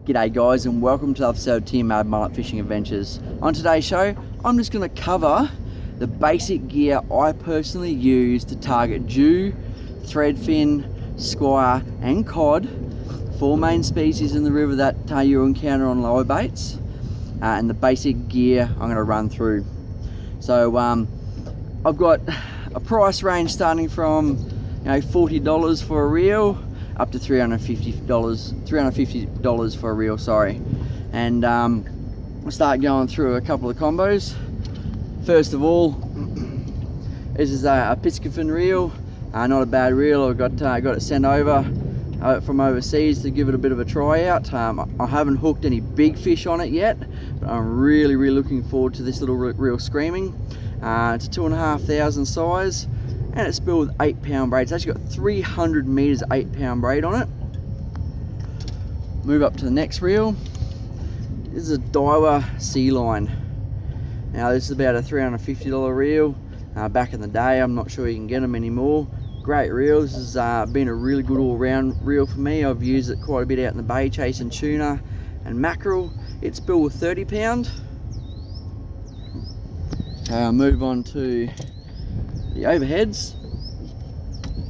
G'day guys, and welcome to the episode of TMAD Mullet Fishing Adventures. On today's show, I'm just going to cover the basic gear I personally use to target jew, threadfin, squire and cod, four main species in the river that you encounter on live baits, and the basic gear I'm going to run through. So I've got a price range starting from $40 for a reel up to $350 for a reel, sorry. And we'll start going through a couple of combos. First of all, this is a Piscafin reel, not a bad reel. I got it sent over from overseas to give it a bit of a try out. I haven't hooked any big fish on it yet, but I'm really looking forward to this little reel screaming. It's a 2,500 size, and it's built with 8-pound braid. It's actually got 300 meters 8-pound braid on it. Move up to the next reel. This is a Daiwa Sea Line. Now this is about a $350 reel. Back in the day, I'm not sure you can get them anymore. Great reel. This has been a really good all-round reel for me. I've used it quite a bit out in the bay chasing tuna and mackerel. It's built with 30-pound. Move on to the overheads.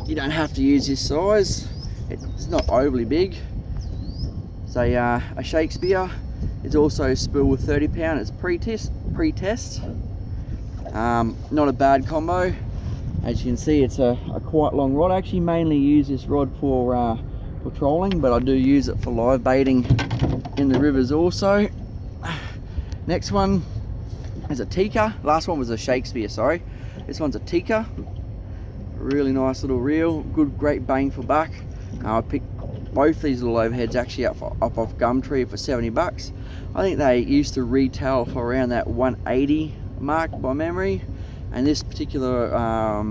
You don't have to use this size. It's not overly big. It's a Shakespeare. It's also spool with 30-pound. It's pre-test. Not a bad combo. As you can see, it's a quite long rod. I actually mainly use this rod for trolling, but I do use it for live baiting in the rivers also. Next one is a Tikka. Last one was a Shakespeare, sorry. This one's a Tikka. Really nice little reel, great bang for buck. I picked both these little overheads actually up off Gumtree for 70 bucks. I think they used to retail for around that 180 mark by memory. And this particular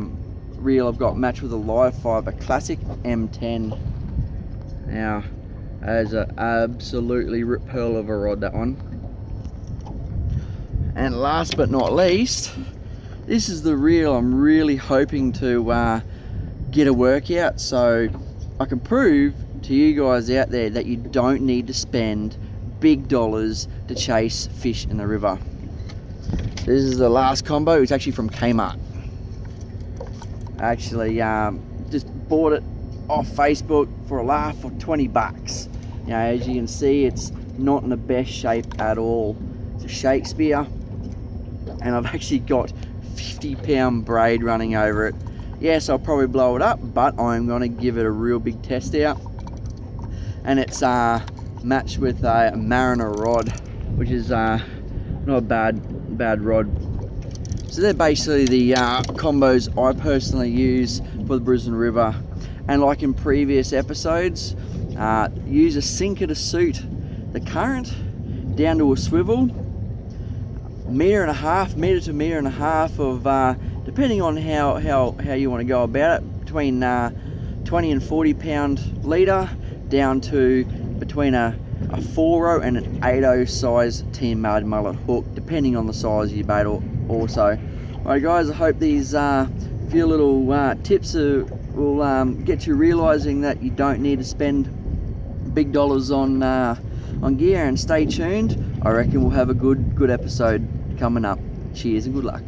reel I've got matched with a live fiber classic M10. Now, that is an absolutely rip pearl of a rod, that one. And last but not least, this is the reel I'm really hoping to get a workout, so I can prove to you guys out there that you don't need to spend big dollars to chase fish in the river. This is the last combo. It's actually from Kmart. I actually just bought it off Facebook for a laugh for 20 bucks. As you can see, it's not in the best shape at all. It's a Shakespeare, and I've actually got 50-pound braid running over it. Yes, I'll probably blow it up, but I'm going to give it a real big test out. And it's matched with a Mariner rod, which is not a bad rod. So they're basically the combos I personally use for the Brisbane River. And like in previous episodes, use a sinker to suit the current down to a swivel. Meter to meter and a half of depending on how you want to go about it, between 20 and 40-pound leader down to between a 4-0 and an 8-0 size TMAD mullet hook, depending on the size of your bait also. Alright guys, I hope these few little tips will get you realizing that you don't need to spend big dollars on gear, and stay tuned. I reckon we'll have a good episode coming up. Cheers and good luck.